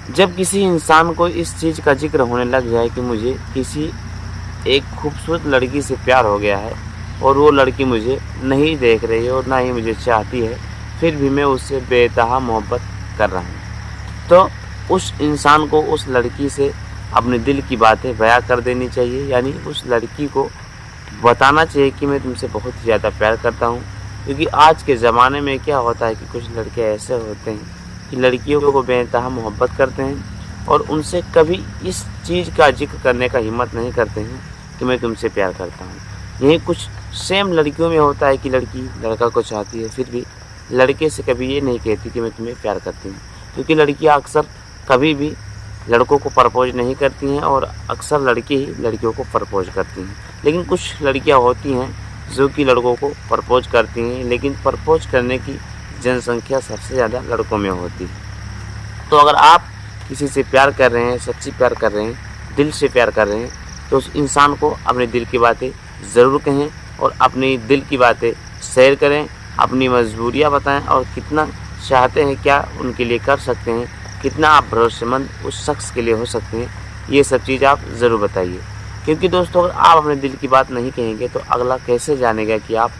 जब किसी इंसान को इस चीज़ का जिक्र होने लग जाए कि मुझे किसी एक खूबसूरत लड़की से प्यार हो गया है और वो लड़की मुझे नहीं देख रही है और ना ही मुझे चाहती है, फिर भी मैं उससे बेतहा मोहब्बत कर रहा हूँ, तो उस इंसान को उस लड़की से अपने दिल की बातें बयां कर देनी चाहिए। यानी उस लड़की को बताना चाहिए कि मैं तुमसे बहुत ही ज़्यादा प्यार करता हूँ। क्योंकि आज के ज़माने में क्या होता है कि कुछ लड़के ऐसे होते हैं कि लड़कियों को बेतहा मोहब्बत करते हैं और उनसे कभी इस चीज़ का जिक्र करने का हिम्मत नहीं करते हैं कि मैं तुमसे प्यार करता हूँ। यही कुछ सेम लड़कियों में होता है कि लड़की लड़का को चाहती है, फिर भी लड़के से कभी ये नहीं कहती कि मैं तुम्हें प्यार करती हूँ। क्योंकि लड़कियाँ अक्सर कभी भी लड़कों को प्रपोज नहीं करती हैं और अक्सर लड़के ही लड़कियों को प्रपोज करती हैं। लेकिन कुछ लड़कियां होती हैं जो कि लड़कों को प्रपोज करती हैं, लेकिन प्रपोज करने की जनसंख्या सबसे ज़्यादा लड़कों में होती है। तो अगर आप किसी से प्यार कर रहे हैं, सच्ची प्यार कर रहे हैं, दिल से प्यार कर रहे हैं, तो उस इंसान को अपने दिल की बातें ज़रूर कहें और अपनी दिल की बातें शेयर करें, अपनी मजबूरियाँ बताएं और कितना चाहते हैं, क्या उनके लिए कर सकते हैं, कितना आप भरोसेमंद उस शख्स के लिए हो सकते हैं, ये सब चीज़ आप ज़रूर बताइए। क्योंकि दोस्तों अगर आप अपने दिल की बात नहीं कहेंगे तो अगला कैसे जानेगा कि आप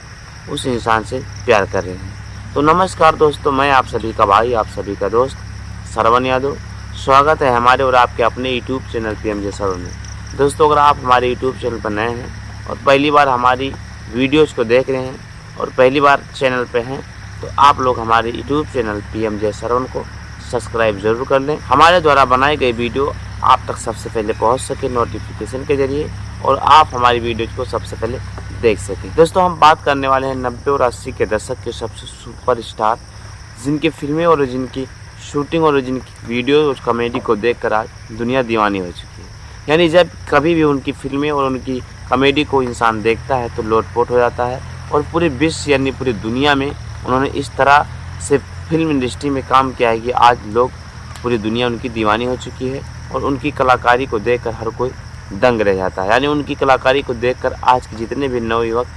उस इंसान से प्यार कर रहे हैं। तो नमस्कार दोस्तों, मैं आप सभी का भाई, आप सभी का दोस्त श्रवण यादव। स्वागत है हमारे और आपके अपने यूट्यूब चैनल PMJ श्रवण में। दोस्तों अगर आप हमारे यूट्यूब चैनल पर नए हैं और पहली बार हमारी वीडियोज़ को देख रहे हैं और पहली बार चैनल पर हैं, तो आप लोग हमारे यूट्यूब चैनल PMJ श्रवण को सब्सक्राइब जरूर कर लें। हमारे द्वारा बनाई गई वीडियो आप तक सबसे पहले पहुंच सके नोटिफिकेशन के जरिए और आप हमारी वीडियोज को सबसे पहले देख सकें। दोस्तों हम बात करने वाले हैं 90 और 80 के दशक के सबसे सुपर स्टार, जिनकी फिल्में और जिनकी शूटिंग और जिनकी वीडियो और कॉमेडी को देखकर आज दुनिया दीवानी हो चुकी है। यानी जब कभी भी उनकी फिल्में और उनकी कॉमेडी को इंसान देखता है तो लोटपोट हो जाता है और पूरे विश्व यानी पूरी दुनिया में उन्होंने इस तरह से फिल्म इंडस्ट्री में काम किया है कि आज लोग पूरी दुनिया उनकी दीवानी हो चुकी है और उनकी कलाकारी को देखकर हर कोई दंग रह जाता है। यानी उनकी कलाकारी को देखकर आज के जितने भी नवयुवक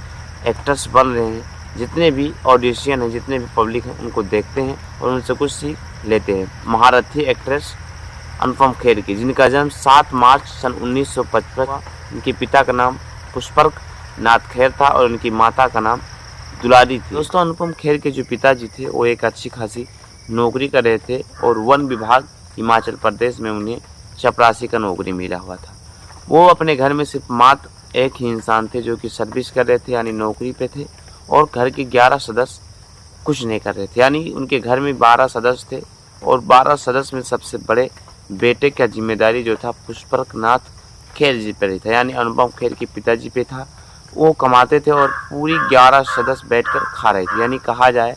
एक्टर्स बन रहे हैं, जितने भी ऑडिशियन हैं, जितने भी पब्लिक हैं, उनको देखते हैं और उनसे कुछ सीख लेते हैं। महारथी एक्ट्रेस अनुपम खेर की, जिनका जन्म 7 मार्च सन 1955, उनके पिता का नाम पुष्पक नाथ खेर था और उनकी माता का नाम दुलारी थी। दोस्तों अनुपम खेर के जो पिताजी थे वो एक अच्छी खासी नौकरी कर रहे थे और वन विभाग हिमाचल प्रदेश में उन्हें चपरासी का नौकरी मिला हुआ था। वो अपने घर में सिर्फ मात्र एक ही इंसान थे जो कि सर्विस कर रहे थे, यानी नौकरी पे थे, और घर के 11 सदस्य कुछ नहीं कर रहे थे। यानी उनके घर में 12 सदस्य थे और 12 सदस्य में सबसे बड़े बेटे का जिम्मेदारी जो था पुष्पक नाथ खेर जी पे था, यानी अनुपम खेर के पिताजी पे था। वो कमाते थे और पूरी 11 सदस्य बैठकर खा रहे थे। यानी कहा जाए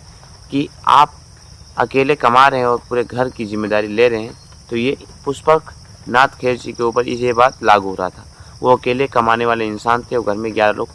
कि आप अकेले कमा रहे हैं और पूरे घर की जिम्मेदारी ले रहे हैं, तो ये पुष्पक नाथ खेर जी के ऊपर ये बात लागू हो रहा था। वो अकेले कमाने वाले इंसान थे और घर में 11 लोग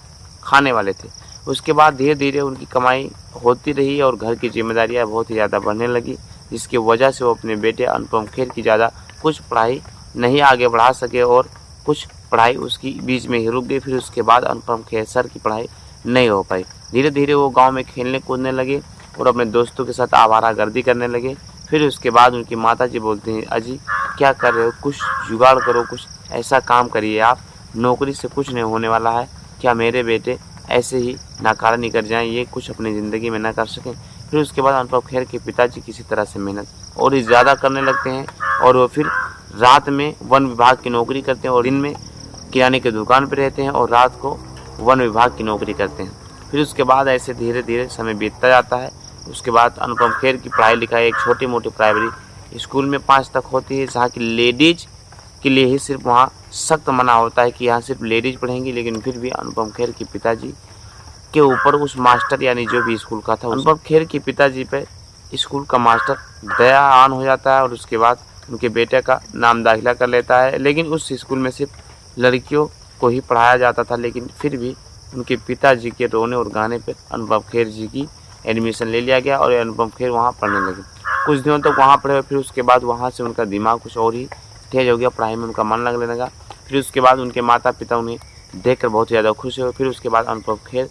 खाने वाले थे। उसके बाद धीरे धीरे उनकी कमाई होती रही और घर की जिम्मेदारियां बहुत ही ज़्यादा बढ़ने लगी, जिसकी वजह से वो अपने बेटे अनुपम खेर की ज़्यादा कुछ पढ़ाई नहीं आगे बढ़ा सके और कुछ पढ़ाई उसकी बीच में ही रुक गई। फिर उसके बाद अनुपम खेर सर की पढ़ाई नहीं हो पाई। धीरे धीरे वो गाँव में खेलने कूदने लगे और अपने दोस्तों के साथ आवारागर्दी करने लगे। फिर उसके बाद उनकी माता जी बोलती हैं, अजी क्या कर रहे हो, कुछ जुगाड़ करो, कुछ ऐसा काम करिए, आप नौकरी से कुछ नहीं होने वाला है, क्या मेरे बेटे ऐसे ही नाकारा निकल जाएं, ये कुछ अपनी ज़िंदगी में ना कर सकें। फिर उसके बाद अनुपम खेर के पिताजी किसी तरह से मेहनत और ज़्यादा करने लगते हैं और वो फिर रात में वन विभाग की नौकरी करते हैं और दिन में किराने की दुकान पर रहते हैं और रात को वन विभाग की नौकरी करते हैं। फिर उसके बाद ऐसे धीरे धीरे समय बीतता जाता है। उसके बाद अनुपम खेर की पढ़ाई लिखाई एक छोटी मोटी प्राइमरी स्कूल में 5 तक होती है, जहाँ की लेडीज के लिए ही सिर्फ वहाँ सख्त मना होता है कि यहाँ सिर्फ लेडीज पढ़ेंगी। लेकिन फिर भी अनुपम खेर के पिताजी के ऊपर उस मास्टर यानी जो भी स्कूल का था, अनुपम खेर के पिताजी पे स्कूल का मास्टर दयावान हो जाता है और उसके बाद उनके बेटे का नाम दाखिला कर लेता है। लेकिन उस स्कूल में सिर्फ लड़कियों को ही पढ़ाया जाता था। लेकिन फिर भी उनके पिताजी के रोने और गाने पर अनुपम खेर जी की एडमिशन ले लिया गया और अनुपम खेर वहाँ पढ़ने लगे। कुछ दिनों तक वहाँ पढ़े, फिर उसके बाद वहाँ से उनका दिमाग कुछ और ही तेज हो गया, पढ़ाई में उनका मन लगने लगा। फिर उसके बाद उनके माता पिता उन्हें देखकर बहुत ज़्यादा खुश हुए। फिर उसके बाद अनुपम खेर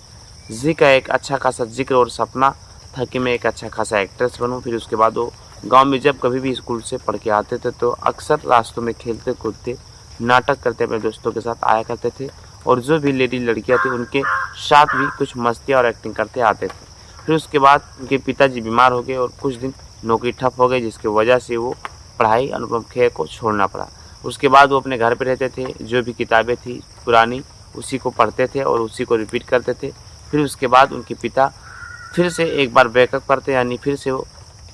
जी का एक अच्छा खासा जिक्र और सपना था कि मैं एक अच्छा खासा एक्ट्रेस बनूँ। फिर उसके बाद वो गांव में जब कभी भी स्कूल से पढ़ के आते थे तो अक्सर रास्तों में खेलते कूदते नाटक करते अपने दोस्तों के साथ आया करते थे, और जो भी लेडी लड़कियां थी उनके साथ भी कुछ मस्ती और एक्टिंग करते आते थे। फिर उसके बाद उनके पिताजी बीमार हो गए और कुछ दिन नौकरी ठप हो गई, जिसकी वजह से वो पढ़ाई अनुपम खेर को छोड़ना पड़ा। उसके बाद वो अपने घर पे रहते थे, जो भी किताबें थी पुरानी उसी को पढ़ते थे और उसी को रिपीट करते थे। फिर उसके बाद उनके पिता फिर से एक बार बैकअप करते, यानी फिर से वो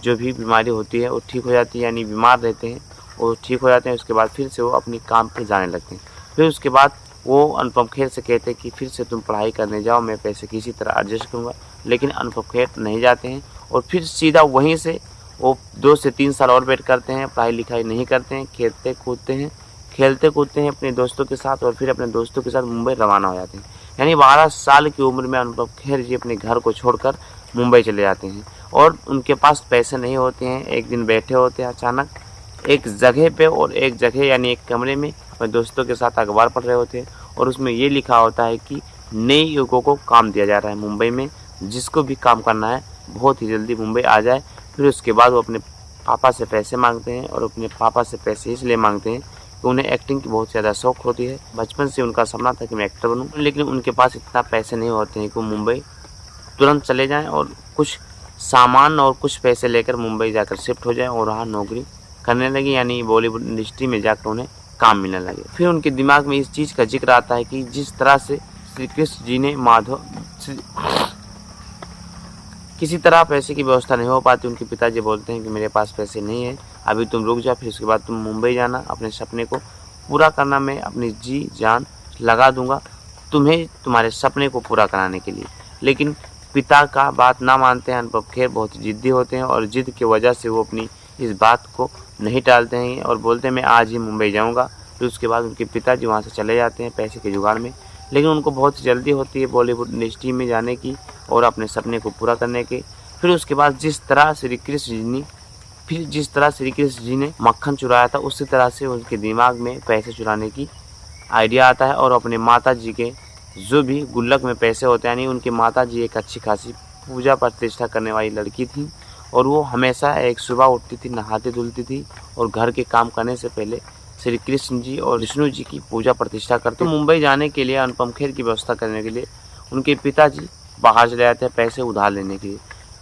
जो भी बीमारी होती है वो ठीक हो जाती है, यानी बीमार रहते हैं वो ठीक हो जाते हैं। उसके बाद फिर से वो अपनी काम पर जाने लगते हैं। फिर उसके बाद वो अनुपम खेर से कहते हैं कि फिर से तुम पढ़ाई करने जाओ, मैं पैसे किसी तरह एडजस्ट करूँगा। लेकिन अनुपम खेर नहीं जाते हैं और फिर सीधा वहीं से वो 2 से 3 साल और वेट करते हैं, पढ़ाई लिखाई नहीं करते हैं, खेलते कूदते हैं अपने दोस्तों के साथ, और फिर अपने दोस्तों के साथ मुंबई रवाना हो जाते हैं। यानी 12 साल की उम्र में अनुपम खेर जी अपने घर को छोड़कर मुंबई चले जाते हैं, और उनके पास पैसे नहीं होते हैं। एक दिन बैठे होते हैं अचानक एक जगह पे, और एक जगह यानी एक कमरे में अपने दोस्तों के साथ अखबार पढ़ रहे होते हैं, और उसमें ये लिखा होता है कि नए युवकों को काम दिया जा रहा है मुंबई में, जिसको भी काम करना है बहुत ही जल्दी मुंबई आ जाए। फिर उसके बाद वो अपने पापा से पैसे मांगते हैं, और अपने पापा से पैसे इसलिए मांगते हैं कि उन्हें एक्टिंग की बहुत ज़्यादा शौक होती है। बचपन से उनका सपना था कि मैं एक्टर बनूं, लेकिन उनके पास इतना पैसे नहीं होते हैं कि वो मुंबई तुरंत चले जाएं और कुछ सामान और कुछ पैसे लेकर मुंबई जाकर शिफ्ट हो जाएं और वहाँ नौकरी करने लगी, यानी बॉलीवुड इंडस्ट्री में जाकर उन्हें काम मिलने लगे। फिर उनके दिमाग में इस चीज़ का जिक्र आता है कि जिस तरह से श्री कृष्ण जी ने किसी तरह पैसे की व्यवस्था नहीं हो पाती, उनके पिताजी बोलते हैं कि मेरे पास पैसे नहीं है, अभी तुम रुक जाओ, फिर उसके बाद तुम मुंबई जाना, अपने सपने को पूरा करना, मैं अपनी जी जान लगा दूंगा तुम्हें तुम्हारे सपने को पूरा कराने के लिए। लेकिन पिता का बात ना मानते हैं अनुपम खेर, बहुत जिद्दी होते हैं, और जिद की वजह से वो अपनी इस बात को नहीं टालते हैं और बोलते हैं मैं आज ही मुंबई जाऊँगा। फिर उसके बाद उनके पिताजी वहाँ से चले जाते हैं पैसे के जुगाड़ में, लेकिन उनको बहुत जल्दी होती है बॉलीवुड इंडस्ट्री में जाने की और अपने सपने को पूरा करने के। फिर उसके बाद जिस तरह श्री कृष्ण जी ने मक्खन चुराया था, उसी तरह से उनके दिमाग में पैसे चुराने की आइडिया आता है, और अपने माता जी के जो भी गुल्लक में पैसे होते हैं, यानी उनकी माता जी एक अच्छी खासी पूजा प्रतिष्ठा करने वाली लड़की थी, और वो हमेशा एक सुबह उठती थी, नहाती धुलती थी, और घर के काम करने से पहले श्री कृष्ण जी और विष्णु जी की पूजा प्रतिष्ठा करते। तो मुंबई जाने के लिए अनुपम खेर की व्यवस्था करने के लिए उनके पिताजी बाहर चले जाते हैं पैसे उधार लेने के लिए,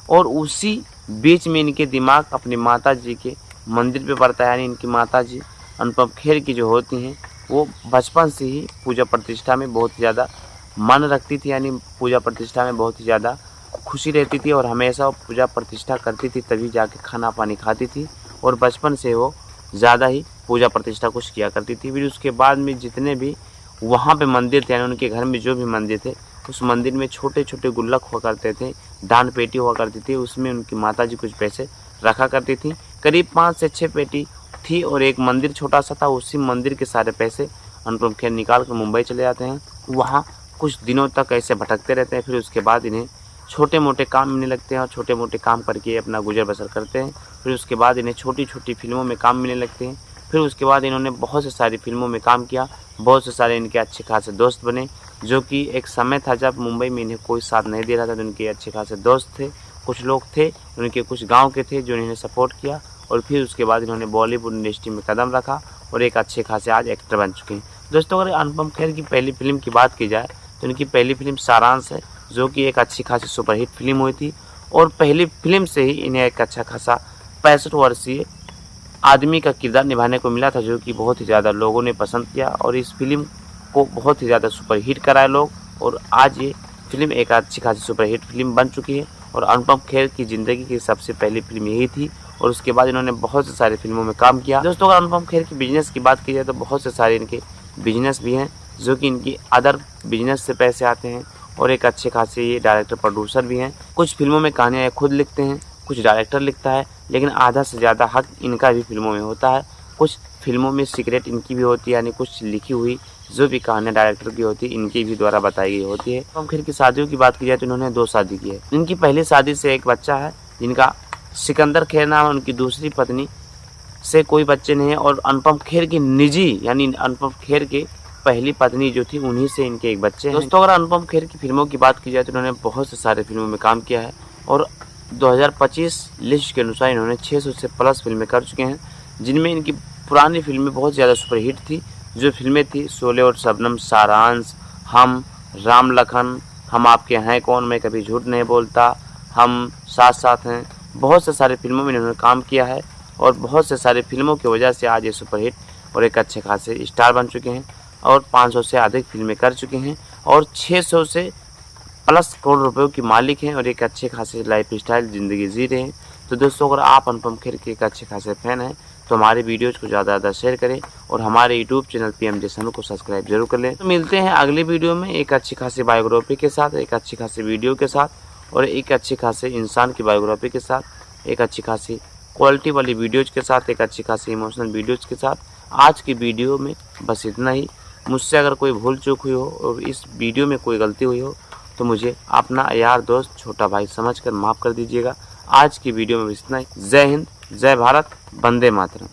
और उसी बीच में इनके दिमाग अपनी माता जी के मंदिर पे पड़ता है। यानी इनकी माता जी अनुपम खेर की जो होती हैं वो बचपन से ही पूजा प्रतिष्ठा में बहुत ज़्यादा मन रखती थी, यानी पूजा प्रतिष्ठा में बहुत ही ज़्यादा खुशी रहती थी, और हमेशा वो पूजा प्रतिष्ठा करती थी तभी जाके खाना पानी खाती थी, और बचपन से वो ज़्यादा ही पूजा प्रतिष्ठा कुछ किया करती थी। फिर उसके बाद में जितने भी वहाँ पे मंदिर थे, यानी उनके घर में जो भी मंदिर थे, उस मंदिर में छोटे छोटे गुल्लक हुआ करते थे, दान पेटी हुआ करती थी, उसमें उनकी माताजी कुछ पैसे रखा करती थी। करीब 5 से 6 पेटी थी, और एक मंदिर छोटा सा था, उसी मंदिर के सारे पैसे अनुपम खेर निकाल कर मुंबई चले जाते हैं। वहाँ कुछ दिनों तक ऐसे भटकते रहते हैं। फिर उसके बाद इन्हें छोटे मोटे काम मिलने लगते हैं, और छोटे मोटे काम करके अपना गुजर बसर करते हैं। फिर उसके बाद इन्हें छोटी छोटी फिल्मों में काम मिलने लगते हैं। फिर उसके बाद इन्होंने बहुत से सारी फिल्मों में काम किया, बहुत से सारे इनके अच्छे खासे दोस्त बने, जो कि एक समय था जब मुंबई में इन्हें कोई साथ नहीं दे रहा था, तो उनके अच्छे खासे दोस्त थे, कुछ लोग थे उनके कुछ गांव के थे जो इन्हें सपोर्ट किया, और फिर उसके बाद इन्होंने बॉलीवुड इंडस्ट्री में कदम रखा और एक अच्छे खासे आज एक्टर बन चुके हैं। दोस्तों, अगर अनुपम खेर की पहली फिल्म की बात की जाए तो इनकी पहली फिल्म सारांश है, जो कि एक अच्छी खासी सुपरहिट फिल्म हुई थी, और पहली फिल्म से ही इन्हें एक अच्छा खासा 65 वर्षीय आदमी का किरदार निभाने को मिला था, जो कि बहुत ही ज़्यादा लोगों ने पसंद किया, और इस फिल्म को बहुत ही ज़्यादा सुपरहिट कराए लोग, और आज ये फिल्म एक अच्छी खासी सुपरहिट फिल्म बन चुकी है। और अनुपम खेर की ज़िंदगी की सबसे पहली फिल्म यही थी, और उसके बाद इन्होंने बहुत से सारी फिल्मों में काम किया। दोस्तों, अगर अनुपम खेर की बिजनेस की बात की जाए तो बहुत से सारे इनके बिजनेस भी हैं, जो कि इनकी अदर बिजनेस से पैसे आते हैं, और एक अच्छे खासे ये डायरेक्टर प्रोड्यूसर भी हैं। कुछ फिल्मों में कहानियाँ ये खुद लिखते हैं, कुछ डायरेक्टर लिखता है, लेकिन आधा से ज़्यादा हक इनका भी फिल्मों में होता है। कुछ फिल्मों में सीक्रेट इनकी भी होती है, यानी कुछ लिखी हुई जो भी कहानियाँ डायरेक्टर की होती है इनकी भी द्वारा बताई गई होती है। अनुपम खेर की शादियों की बात की जाए तो इन्होंने 2 शादी की है। इनकी पहली शादी से एक बच्चा है जिनका सिकंदर खेर नाम है। उनकी दूसरी पत्नी से कोई बच्चे नहीं है, और अनुपम खेर की निजी यानी अनुपम खेर के पहली पत्नी जो थी उन्हीं से इनके एक बच्चे हैं। दोस्तों, अगर अनुपम खेर की फिल्मों की बात की जाए तो उन्होंने बहुत से सारे फिल्मों में काम किया है, और 2025 लिस्ट के अनुसार इन्होंने 600 से प्लस फिल्में कर चुके हैं, जिनमें इनकी पुरानी फिल्में बहुत ज़्यादा सुपरहिट थी। जो फिल्में थी शोले और शबनम, सारांश, हम, राम लखन, हम आपके हैं कौन, मैं कभी झूठ नहीं बोलता, हम साथ साथ हैं, बहुत से सारे फिल्मों में इन्होंने काम किया है और बहुत से सारे फिल्मों की वजह से आज ये सुपरहिट और एक अच्छे खासे स्टार बन चुके हैं और 500 से अधिक फिल्में कर चुके हैं और 600 से प्लस करोड़ रुपयों की मालिक हैं और एक अच्छे खासे लाइफ स्टाइल ज़िंदगी जी रहे हैं। तो दोस्तों, अगर आप अनुपम खेर के एक अच्छे खासे फ़ैन हैं तो हमारे वीडियोज़ को ज़्यादा ज़्यादा शेयर करें और हमारे यूट्यूब चैनल PMJ सनू को सब्सक्राइब जरूर कर लें। तो मिलते हैं अगली वीडियो में एक अच्छी खासी बायोग्राफी के साथ, एक अच्छी खासी वीडियो के साथ और एक अच्छे खासे इंसान की बायोग्राफी के साथ, एक अच्छी खासी क्वालिटी वाली वीडियोज़ के साथ, एक अच्छी खासी इमोशनल वीडियोज़ के साथ। आज की वीडियो में बस इतना ही। मुझसे अगर कोई भूल चूक हुई हो और इस वीडियो में कोई गलती हुई हो तो मुझे अपना यार दोस्त छोटा भाई समझकर माफ़ कर दीजिएगा। आज की वीडियो में इतना ही। जय हिंद, जय भारत, वंदे मातरम।